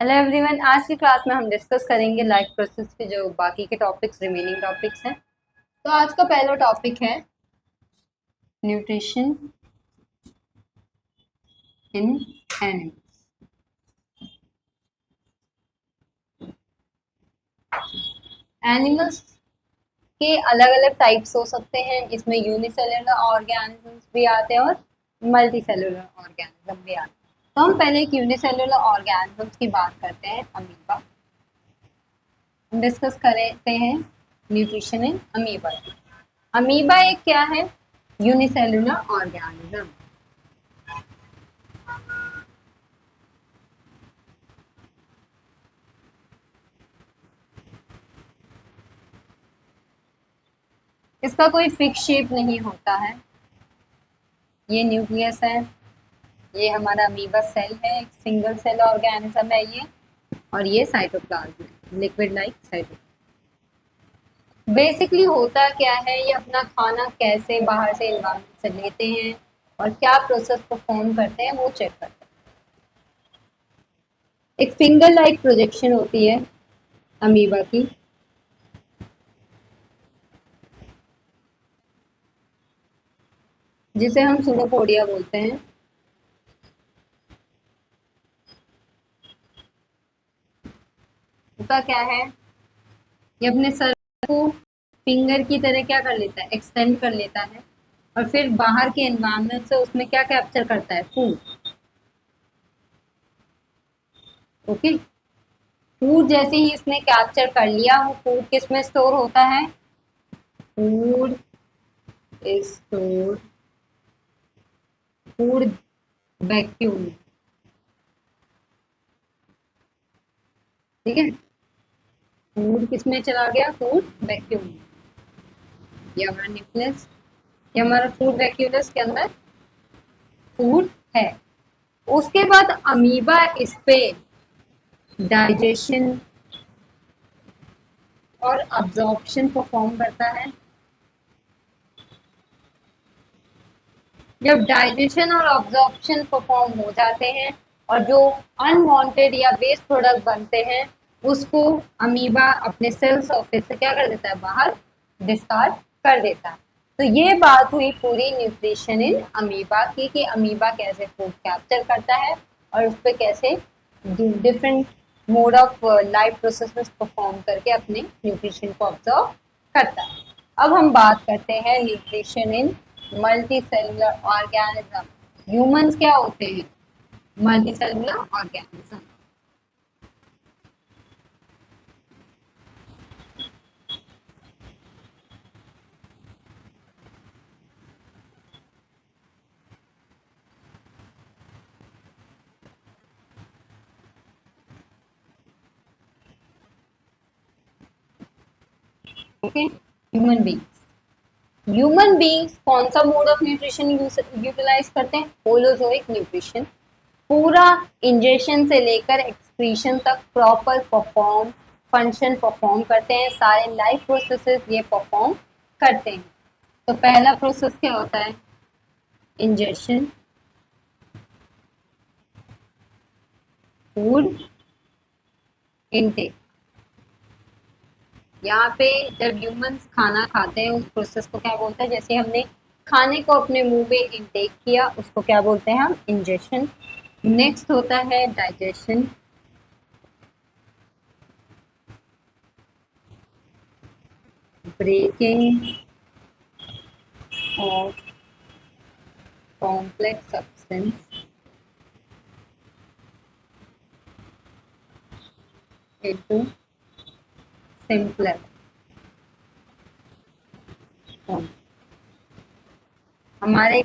Hello everyone, आज की class में हम डिस्कस करेंगे लाइफ प्रोसेस के जो बाकी के टॉपिक्स रिमेनिंग टॉपिक्स हैं। तो आज का पहला टॉपिक है न्यूट्रिशन इन एनिमल्स। एनिमल्स के अलग अलग टाइप्स हो सकते हैं, इसमें यूनिसेलुलर ऑर्गेनिजम्स भी आते हैं और मल्टी सेलुलर ऑर्गेनिज्म भी आते हैं। तो हम पहले एक यूनिसेलुलर ऑर्गेनिजम्स की बात करते हैं, अमीबा। डिस्कस करते हैं न्यूट्रिशन इन अमीबा। अमीबा एक क्या है? Unicellular organism. इसका कोई फिक्स शेप नहीं होता है। ये न्यूक्लियस है, ये हमारा अमीबा सेल है, एक सिंगल सेल ऑर्गेनिज्म है ये, और ये साइटोप्लाज्म है, लिक्विड लाइक साइटोप्लाज्म। बेसिकली होता क्या है, ये अपना खाना कैसे बाहर से एनवायरनमेंट से लेते हैं और क्या प्रोसेस परफॉर्म करते हैं वो चेक करते हैं। एक फिंगर लाइक प्रोजेक्शन होती है अमीबा की, जिसे हम सूडोपोडिया बोलते हैं। उसका क्या है, ये अपने सर को फिंगर की तरह क्या कर लेता है, एक्सटेंड कर लेता है, और फिर बाहर के एनवायरनमेंट से उसमें क्या कैप्चर करता है, फूड। ओके, फूड जैसे ही इसने कैप्चर कर लिया, वो फूड किस में स्टोर होता है? Food is stored, food vacuum. ठीक है, फूड किस में चला गया? Food vacuum. ये हमारा न्यूक्लियस, ये हमारा फूड वैक्यूलस के अंदर फूड है। उसके बाद अमीबा इस पे डाइजेशन और अब्जॉर्प्शन परफॉर्म करता है। जब डाइजेशन और अब्जॉर्प्शन परफॉर्म हो जाते हैं और जो अनवांटेड या वेस्ट प्रोडक्ट बनते हैं, उसको अमीबा अपने सेल सरफेस से क्या कर देता है, बाहर डिस्कार्ड कर देता है। तो ये बात हुई पूरी न्यूट्रिशन इन अमीबा की, कि अमीबा कैसे फूड कैप्चर करता है और उस पर कैसे different mode of life process perform करके अपने न्यूट्रिशन को ऑब्जर्व करता है। अब हम बात करते हैं nutrition in multi cellular organism. Humans क्या होते हैं? Multi cellular organism. Okay, human beings. Human beings कौन सा मोड ऑफ न्यूट्रिशन यूटिलाइज करते हैं? Holozoic nutrition. पूरा इंजेक्शन से लेकर एक्सक्रीशन तक प्रॉपर परफॉर्म फंक्शन परफॉर्म करते हैं, सारे लाइफ प्रोसेसेस ये परफॉर्म करते हैं। तो पहला प्रोसेस क्या होता है? Injection, food intake. यहाँ पे जब ह्यूमंस खाना खाते हैं, उस प्रोसेस को क्या बोलते हैं? जैसे हमने खाने को अपने मुंह में इनटेक किया, उसको क्या बोलते हैं हम? इंजेक्शन। नेक्स्ट होता है digestion, breaking of complex substance into simpler form. हमारे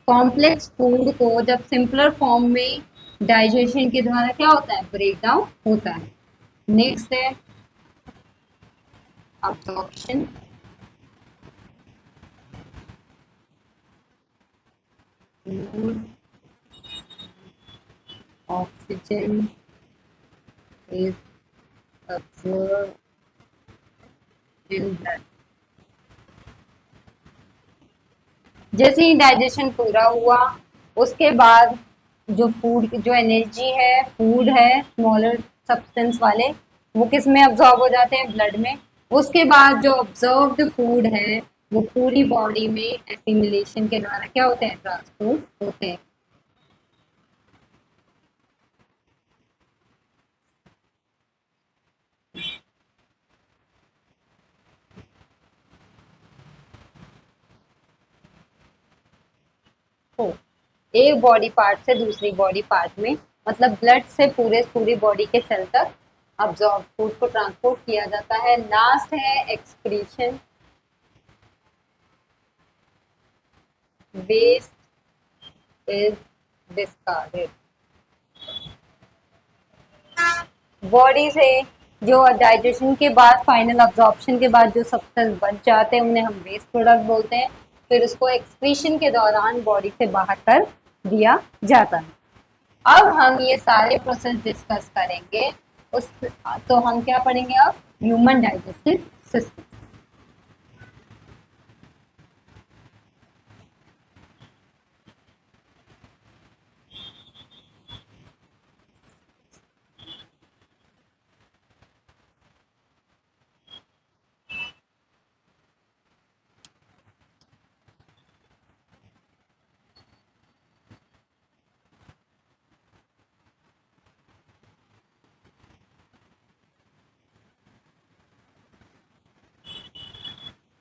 कॉम्प्लेक्स फूड को जब सिंपलर फॉर्म में डाइजेशन के द्वारा क्या होता है? ब्रेक डाउन होता है। नेक्स्ट है absorption, oxygen is absorbed in blood। जैसे ही डाइजेशन पूरा हुआ, उसके बाद जो फूड जो एनर्जी है, फूड है, स्मॉलर सब्सटेंस वाले, वो किस में अब्जॉर्ब हो जाते हैं? ब्लड में। उसके बाद जो ऑब्जर्व्ड फूड है वो पूरी बॉडी में एसिमिलेशन के द्वारा क्या होते हैं? ट्रांसपोर्ट होते हैं। तो एक बॉडी पार्ट से दूसरी बॉडी पार्ट में, मतलब ब्लड से पूरी बॉडी के सेल तक अब्जॉर्ब फूड को ट्रांसपोर्ट किया जाता है। लास्ट है excretion, waste is discarded. Body से जो डाइजेशन के बाद, फाइनल अब्जॉर्प्शन के बाद जो सब्सटेंस बच जाते हैं उन्हें हम वेस्ट प्रोडक्ट बोलते हैं। फिर उसको एक्सक्रीशन के दौरान बॉडी से बाहर कर दिया जाता है। अब हम ये सारे प्रोसेस डिस्कस करेंगे। उस तो हम क्या पढ़ेंगे अब? Human digestive system.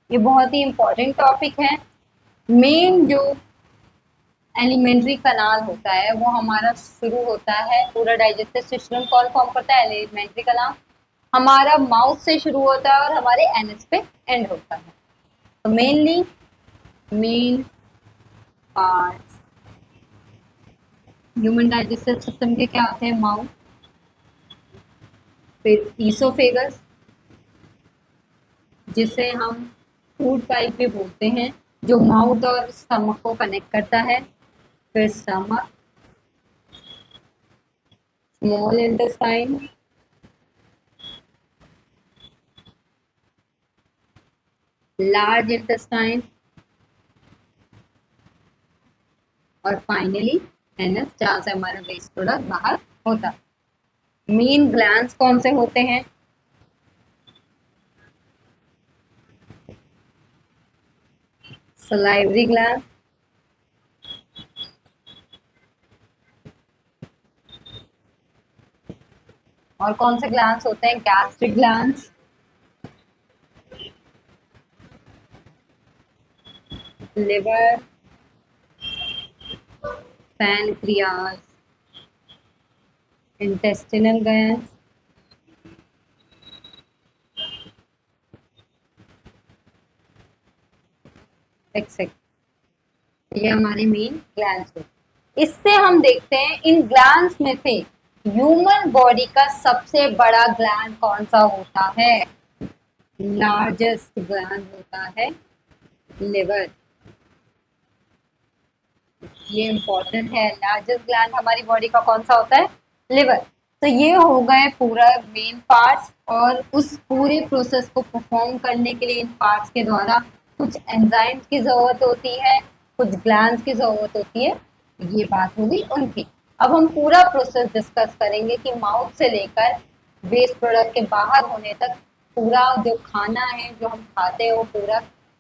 ये बहुत ही इंपॉर्टेंट टॉपिक है। मेन जो एलिमेंट्री कनाल होता है वो हमारा शुरू होता है, पूरा डाइजेस्टिव सिस्टम कौन फॉर्म करता है? एलिमेंट्री कनाल हमारा माउथ से शुरू होता है और हमारे एनएस पे एंड होता है। तो mainly main parts human digestive system के क्या होते हैं? माउथ, फिर ईसोफेगस जिसे हम फूड पाइप भी बोलते हैं, जो माउथ और स्टमक को कनेक्ट करता है। फिर stomach, small intestine, large intestine और फाइनली एनएस, जहाँ से हमारा वेस्ट प्रोडक्ट बाहर होता है। मेन ग्लैंड्स कौन से होते हैं? सलाइवरी ग्लैंड, और कौन से ग्लैंड्स होते हैं? Gastric glands, liver, pancreas, intestinal glands, etcetera. ये हमारे मेन ग्लैंड्स हैं। इससे हम देखते हैं इन ग्लैंड्स में से ह्यूमन बॉडी का सबसे बड़ा ग्लैंड कौन सा होता है? लार्जेस्ट ग्लैंड होता है लिवर। ये इंपॉर्टेंट है, लार्जेस्ट ग्लैंड हमारी बॉडी का कौन सा होता है? लिवर। तो ये हो गए पूरा मेन पार्ट्स, और उस पूरे प्रोसेस को परफॉर्म करने के लिए इन पार्ट्स के द्वारा कुछ एंजाइम्स की जरूरत होती है, कुछ ग्लैंड्स की जरूरत होती है। ये बात होगी उनकी। अब हम पूरा प्रोसेस डिस्कस करेंगे कि माउथ से लेकर वेस्ट प्रोडक्ट के बाहर होने तक पूरा जो खाना है जो हम खाते हैं वो पूरा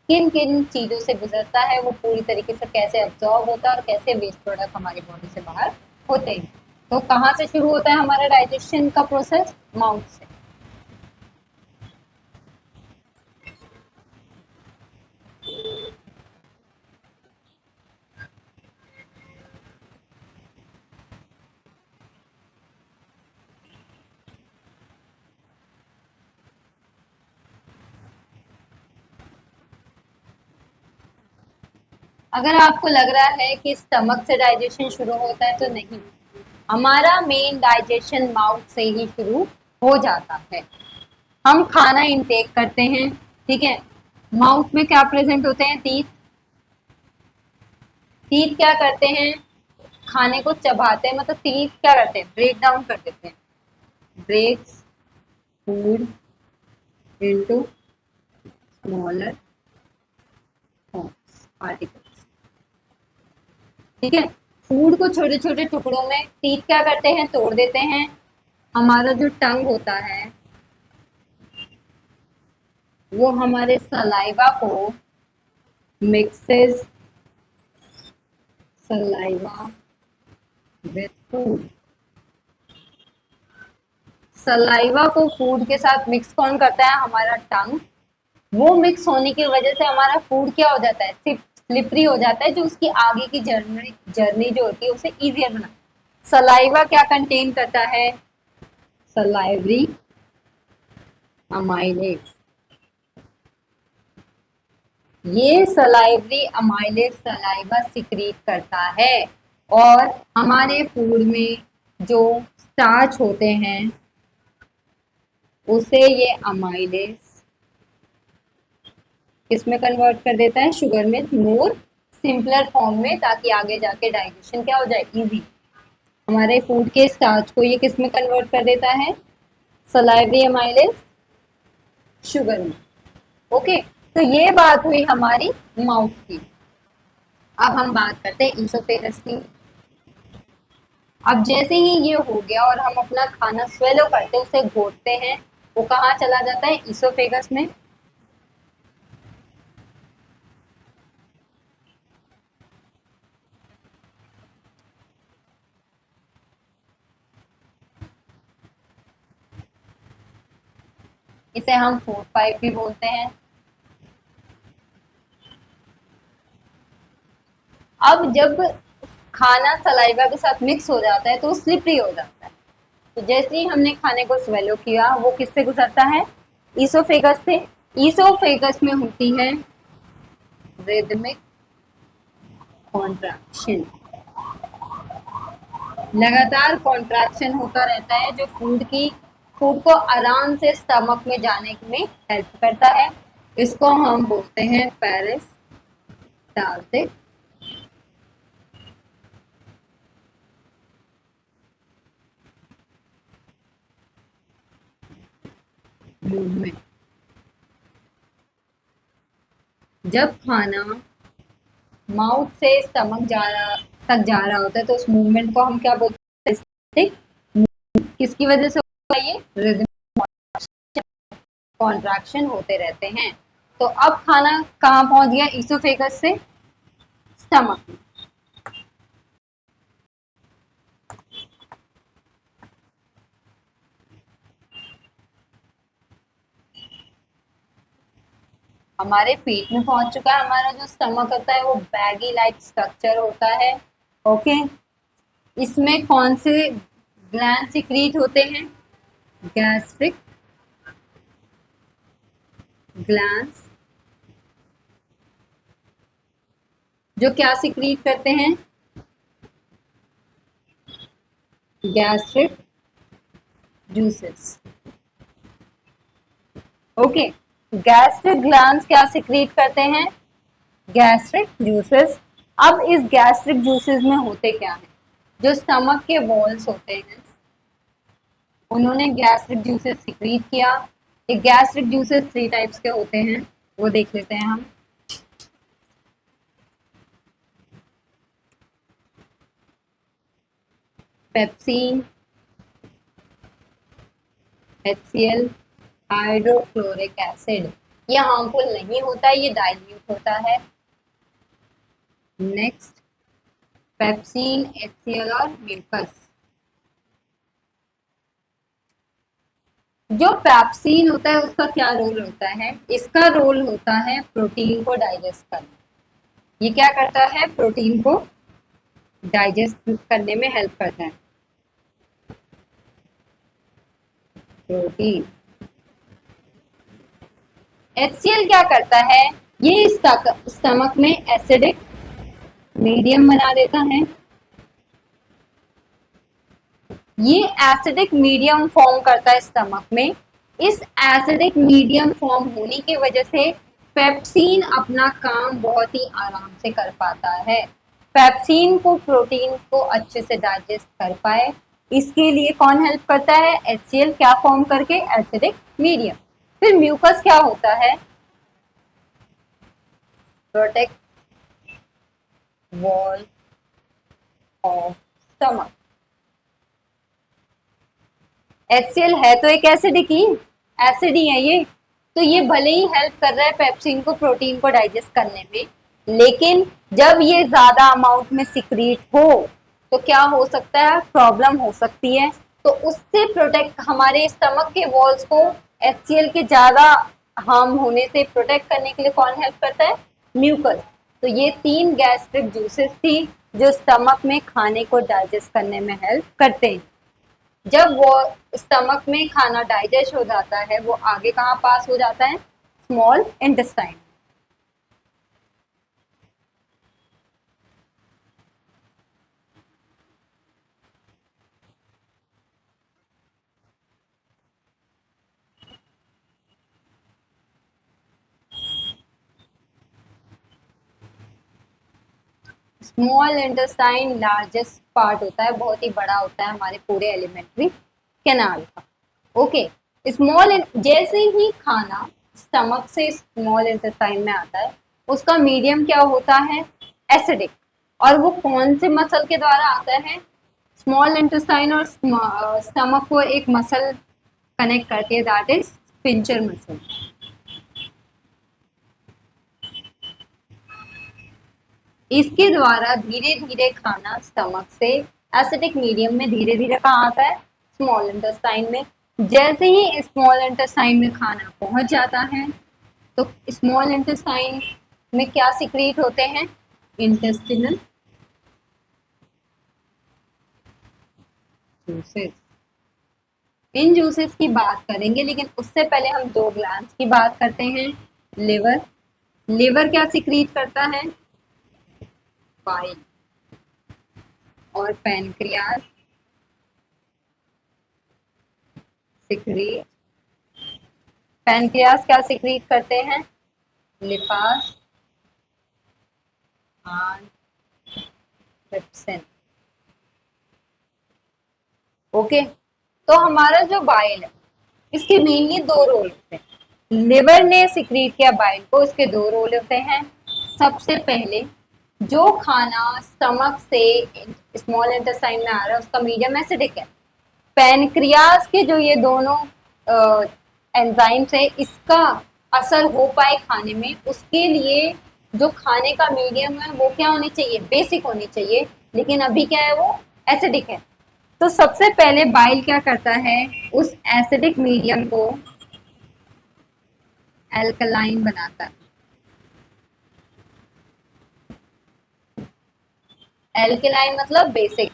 किन किन चीजों से गुजरता है, वो पूरी तरीके से कैसे अब्जॉर्ब होता है और कैसे वेस्ट प्रोडक्ट हमारी बॉडी से बाहर होते हैं। तो कहाँ से शुरू होता है हमारा डाइजेशन का प्रोसेस? माउथ से। अगर आपको लग रहा है कि स्टमक से डाइजेशन शुरू होता है, तो नहीं, हमारा मेन डाइजेशन माउथ से ही शुरू हो जाता है। हम खाना इनटेक करते हैं, ठीक है। माउथ में क्या प्रेजेंट होते हैं? टीथ। टीथ क्या करते हैं? खाने को चबाते हैं, मतलब टीथ क्या करते हैं? ब्रेक डाउन कर देते हैं। Breaks food into smaller particles, ठीक है। फूड को छोटे छोटे टुकड़ों में टीथ क्या करते हैं, तोड़ देते हैं। हमारा जो टंग होता है वो हमारे सलाइवा को mixes saliva with food. Saliva को फूड के साथ मिक्स कौन करता है, हमारा टंग। वो मिक्स होने की वजह से हमारा फूड क्या हो जाता है, स्लिपरी हो जाता है, जो उसकी आगे की जर्नी जर्नी जो होती है उसे इजियर बना। सलाइवा क्या कंटेन करता है, सलाइवरी अमाइलेज। ये सलाइवरी अमाइलेज सलाइवा सिक्रीट करता है और हमारे फूड में जो स्टार्च होते हैं उसे ये अमाइलेज किसमें कन्वर्ट कर देता है, शुगर में, मोर सिंपलर फॉर्म में, ताकि आगे जाके डाइजेशन क्या हो जाए, इजी। हमारे फूड के स्टार्च को ये किस में कन्वर्ट कर देता है, सलाइवरी अमाइलेज शुगर में। ओके, तो ये बात हुई हमारी माउथ की। अब हम बात करते हैं ईसोफेगस की। अब जैसे ही ये हो गया और हम अपना खाना स्वेलो करते हैं, उसे घोटते हैं, वो कहाँ चला जाता है, ईसोफेगस में। इसे हम फूड पाइप भी बोलते हैं। अब जब खाना सलाइवा के साथ मिक्स हो जाता है तो वो स्लिपरी हो जाता है। तो जैसे ही हमने खाने को स्वेलो किया, वो किससे गुजरता है, ईसोफेगस से। ईसोफेगस में होती है रिदमिक कॉन्ट्रैक्शन। लगातार कॉन्ट्रैक्शन होता रहता है जो फूड को आराम से स्टमक में जाने में हेल्प करता है। इसको हम बोलते हैं पेरिस्टाल्टिक मूवमेंट। जब खाना माउथ से स्टमक जा रहा होता है तो उस मूवमेंट को हम क्या बोलते हैं, किसकी वजह से होता है, ये रिदम कॉन्ट्रैक्शन होते रहते हैं। तो अब खाना कहाँ पहुंच गया, ईसोफेगस से स्टमक। हमारे पेट में पहुंच चुका है। हमारा जो स्टमक होता है वो बैगी लाइक स्ट्रक्चर होता है। ओके, इसमें कौन से ग्लैंड सिक्रीट होते हैं, गैस्ट्रिक ग्लैंड्स, जो क्या सिक्रीट करते हैं, gastric juices. Okay, gastric glands क्या सिक्रीट करते हैं, गैस्ट्रिक जूसेस। अब इस गैस्ट्रिक जूसेस में होते क्या है, जो स्टमक के वॉल्स होते हैं उन्होंने गैस्ट्रिक जूसेस सिक्रीट किया। ये गैस्ट्रिक जूसेस 3 टाइप्स के होते हैं, वो देख लेते हैं हम। Pepsin, HCl, hydrochloric acid. ये हार्मफुल नहीं होता, ये डाइल्यूट होता है। नेक्स्ट, पेप्सिन, HCl और म्यूकस। जो पेप्सिन होता है उसका क्या रोल होता है, इसका रोल होता है प्रोटीन को डाइजेस्ट करना। ये क्या करता है, प्रोटीन को डाइजेस्ट करने में हेल्प करता है। प्रोटीन, HCl क्या करता है, ये स्टमक में एसिडिक मीडियम बना देता है। ये एसिडिक मीडियम फॉर्म करता है स्टमक में। इस एसिडिक मीडियम फॉर्म होने की वजह से पेप्सिन अपना काम बहुत ही आराम से कर पाता है। पेप्सिन को प्रोटीन को अच्छे से डाइजेस्ट कर पाए, इसके लिए कौन हेल्प करता है, HCl क्या फॉर्म करके, एसिडिक मीडियम। फिर म्यूकस क्या होता है, protect wall of stomach. HCl है तो एक एसिडिक ही, एसिड ही है ये। तो ये भले ही हेल्प कर रहा है पेप्सिन को प्रोटीन को डाइजेस्ट करने में, लेकिन जब ये ज्यादा अमाउंट में सिक्रीट हो तो क्या हो सकता है, प्रॉब्लम हो सकती है। तो उससे प्रोटेक्ट, हमारे स्टमक के वॉल्स को HCl के ज्यादा हार्म होने से प्रोटेक्ट करने के लिए कौन हेल्प करता है, म्यूकस। तो ये 3 गैस्ट्रिक जूसेस थी जो स्टमक में खाने को डाइजेस्ट करने में हेल्प करते हैं। जब वो स्टमक में खाना डाइजेस्ट हो जाता है, वो आगे कहाँ पास हो जाता है, small intestine. Small intestine largest part होता है, बहुत ही बड़ा होता है हमारे पूरे एलिमेंट्री कैनाल का। ओके, स्मॉल, जैसे ही खाना स्टमक से स्मॉल इंटेस्टाइन में आता है, उसका मीडियम क्या होता है, एसिडिक। और वो कौन से मसल के द्वारा आता है, स्मॉल इंटेस्टाइन और स्टमक को एक मसल कनेक्ट करती है, दैट इज पिंचर मसल। इसके द्वारा धीरे धीरे खाना स्टमक से एसिडिक मीडियम में धीरे धीरे कहाँ आता है, स्मॉल इंटेस्टाइन में। जैसे ही स्मॉल इंटेस्टाइन में खाना पहुंच जाता है, तो स्मॉल इंटेस्टाइन में क्या सिक्रीट होते हैं, इंटेस्टिनल जूसेस। इन जूसेस की बात करेंगे, लेकिन उससे पहले हम 2 ग्लैंड्स की बात करते हैं। लिवर, लिवर क्या सिक्रीट करता है, बाइल। और पैनक्रियास सिक्रीट, पैनक्रियास क्या सिक्रीट करते हैं, लिपास एंड ट्रिप्सिन। ओके, तो हमारा जो बाइल है, इसके मेनली 2 रोल होते हैं। लिवर ने सिक्रीट किया बाइल को, इसके 2 रोल होते हैं। सबसे पहले, जो खाना स्टमक से स्मॉल इंटेस्टाइन में आ रहा है उसका मीडियम एसिडिक है। पैनक्रियास के जो ये दोनों एंजाइम्स है, इसका असर हो पाए खाने में, उसके लिए जो खाने का मीडियम है वो क्या होनी चाहिए, बेसिक होनी चाहिए। लेकिन अभी क्या है, वो एसिडिक है। तो सबसे पहले बाइल क्या करता है, उस एसिडिक मीडियम को एल्कलाइन बनाता है। एल्कलाइन मतलब बेसिक,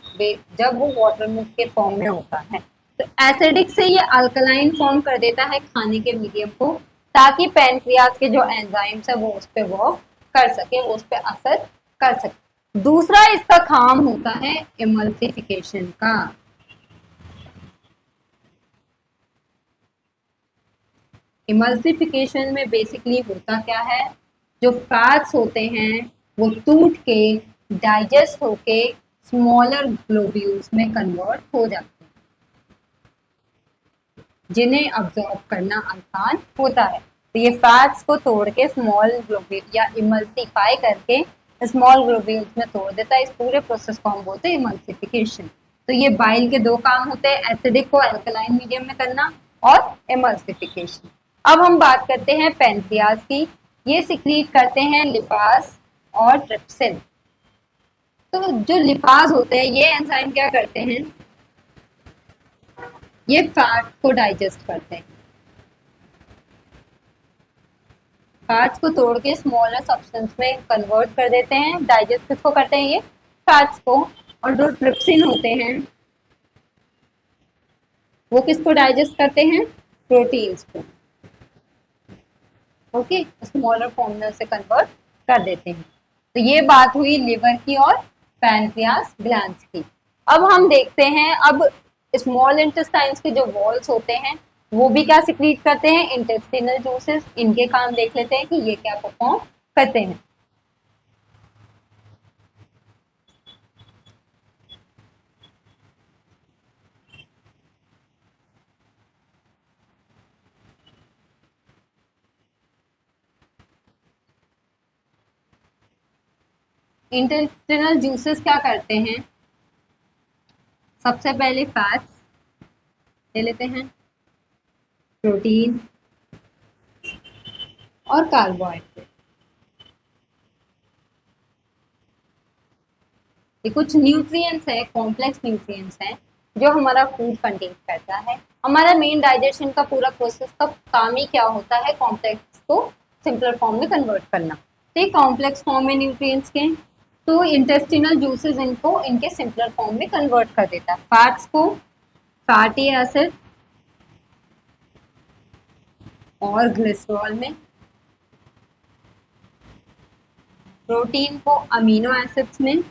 जब वो वाटर के फॉर्म में होता है, तो एसिडिक से ये अल्कलाइन फॉर्म कर देता है खाने के मीडियम को, ताकि पैनक्रियास के जो एंजाइम्स है वो उस पर वर्क कर सके, वो उस पर असर कर सके। दूसरा इसका काम होता है इमल्सिफिकेशन का। इमल्सिफिकेशन में बेसिकली होता क्या है, जो फैट्स होते हैं वो टूट के डाइजेस्ट होके स्मॉलर ग्लोब्यूल्स में कन्वर्ट हो जाते हैं, जिन्हें अब्जॉर्ब करना आसान होता है। तो ये फैट्स को तोड़ के स्मॉल ग्लोब्यूल या इमल्सिफाई करके स्मॉल ग्लोब्यूल्स में तोड़ देता है। इस पूरे प्रोसेस को हम बोलते हैं इमल्सिफिकेशन। तो ये बाइल के 2 काम होते हैं, एसिडिक को अल्कलाइन मीडियम में करना और इमल्सिफिकेशन। अब हम बात करते हैं पैनक्रियाज की। ये सिक्रीट करते हैं लिपास और ट्रिप्सिन। तो जो लिपास होते हैं, ये एंजाइम क्या करते हैं, ये फैट को डाइजेस्ट करते हैं, फैट्स को तोड़ के स्मॉलर सब्सटेंस में कन्वर्ट कर देते हैं। डाइजेस्ट किसको करते हैं, ये फैट्स को। और जो ट्रिप्सिन होते हैं वो किसको डाइजेस्ट करते हैं, प्रोटीन्स को। ओके, स्मॉलर फॉर्म में उसे कन्वर्ट कर देते हैं। तो ये बात हुई लिवर की और पैनक्रियास ग्लैंड्स की। अब हम देखते हैं, अब स्मॉल इंटेस्टाइन्स के जो वॉल्स होते हैं वो भी क्या सिक्रीट करते हैं, इंटेस्टिनल जूसेस। इनके काम देख लेते हैं कि ये क्या परफॉर्म करते हैं। इंटेस्टिनल जूसेस क्या करते हैं, सबसे पहले फैट्स ले लेते हैं, प्रोटीन और कार्बोहाइड्रेट। ये कुछ न्यूट्रिएंट्स है, कॉम्प्लेक्स न्यूट्रिएंट्स हैं जो हमारा फूड कंटेन करता है। हमारा मेन डाइजेशन का पूरा प्रोसेस का काम ही क्या होता है, कॉम्प्लेक्स को सिंपलर फॉर्म में कन्वर्ट करना। तो ये कॉम्प्लेक्स फॉर्म में न्यूट्रिएंट्स के, तो इंटेस्टिनल जूसेस इनको इनके सिंपलर फॉर्म में कन्वर्ट कर देता है। फैट्स को फैटी एसिड और ग्लिसरॉल में, प्रोटीन को अमीनो एसिड्स में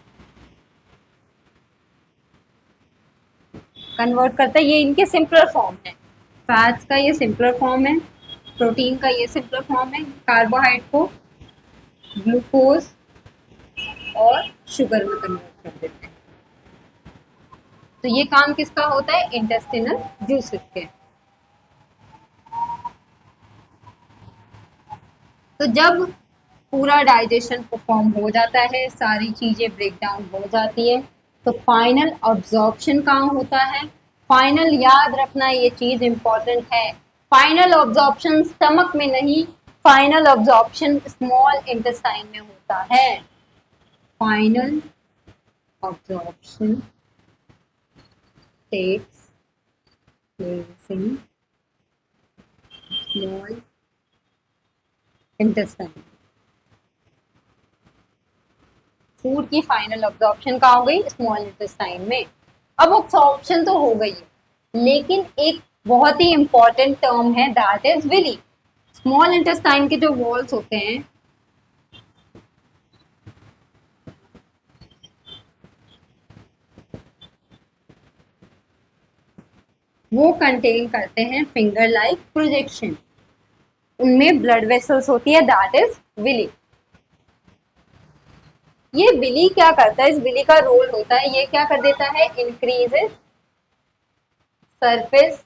कन्वर्ट करता है। ये इनके सिंपलर फॉर्म है। फैट्स का ये सिंपलर फॉर्म है, प्रोटीन का ये सिंपलर फॉर्म है, कार्बोहाइड्रेट को ग्लूकोज और शुगर में कन्वर्ट कर देते हैं। तो ये काम किसका होता है, इंटेस्टिनल जूसेस के। तो जब पूरा डाइजेशन परफॉर्म हो जाता है, सारी चीजें ब्रेक डाउन हो जाती है, तो फाइनल अब्जॉर्प्शन कहाँ होता है। फाइनल याद रखना, ये चीज इंपॉर्टेंट है। फाइनल अब्जॉर्प्शन स्टमक में नहीं, फाइनल अब्जॉर्प्शन स्मॉल इंटेस्टाइन में होता है। Final absorption takes place in small intestine. Food की फाइनल अब्जॉर्प्शन कहाँ हो गई, स्मॉल इंटेस्टाइन में। अब अब्जॉर्प्शन तो हो गई है, लेकिन एक बहुत ही इंपॉर्टेंट टर्म है, that is villi. Small intestine के जो वॉल्स होते हैं वो कंटेन करते हैं फिंगर लाइक प्रोजेक्शन। उनमें ब्लड वेसल्स होती है, दैट इज विली। ये विली क्या करता है, इस विली का रोल होता है, ये क्या कर देता है, increases surface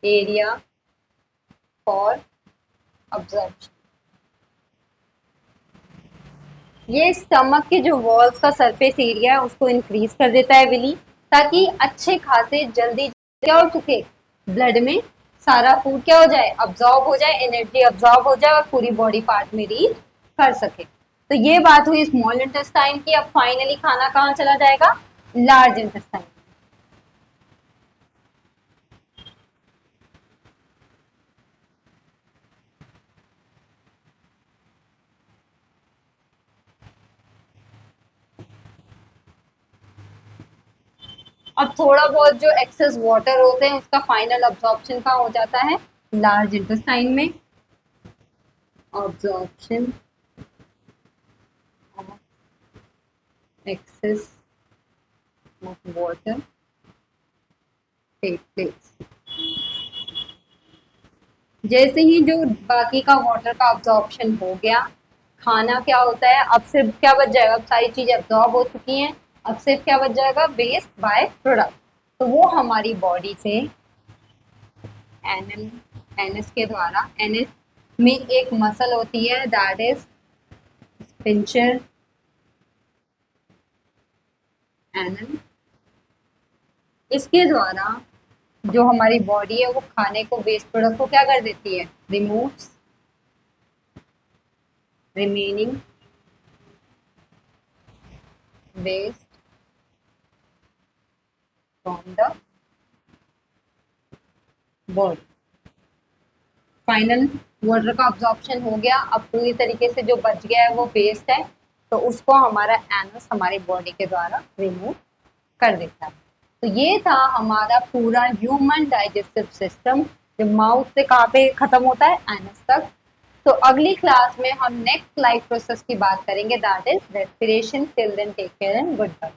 area for absorption. ये स्टमक के जो वॉल्स का सरफेस एरिया है उसको इंक्रीज कर देता है विली, ताकि अच्छे खासे जल्दी क्या हो चुके, ब्लड में सारा फूड क्या हो जाए, अब्जॉर्ब हो जाए, एनर्जी अब्जॉर्ब हो जाए और पूरी बॉडी पार्ट में रीच कर सके। तो ये बात हुई स्मॉल इंटेस्टाइन की। अब फाइनली खाना कहाँ चला जाएगा, लार्ज इंटेस्टाइन। अब थोड़ा बहुत जो एक्सेस वाटर होते हैं उसका फाइनल अब्जॉर्प्शन कहाँ हो जाता है, लार्ज इंटेस्टाइन में। Absorption of excess of water take place. जैसे ही जो बाकी का वाटर का अब्जॉर्प्शन हो गया, खाना क्या होता है, अब सिर्फ क्या बच जाएगा, अब सारी चीजें अब्जॉर्ब हो चुकी हैं, अब सिर्फ क्या बच जाएगा, वेस्ट बाय प्रोडक्ट। तो वो हमारी बॉडी से एनएल एनएस के द्वारा, एनएस में एक मसल होती है दैट इज स्पिंचर एनएल, इसके द्वारा जो हमारी बॉडी है वो खाने को, वेस्ट प्रोडक्ट को क्या कर देती है, removes remaining waste from the body. Final water का अब्जॉर्प्शन हो गया, अब पूरी तरीके से जो बच गया है वो वेस्ट है, तो उसको हमारा एनस हमारी बॉडी के द्वारा रिमूव कर देता है। तो ये था हमारा पूरा ह्यूमन डाइजेस्टिव सिस्टम, जो माउथ से कहाँ पे खत्म होता है, एनस तक। तो अगली क्लास में हम नेक्स्ट लाइफ प्रोसेस की बात करेंगे, that is respiration. Till then take care and good bye.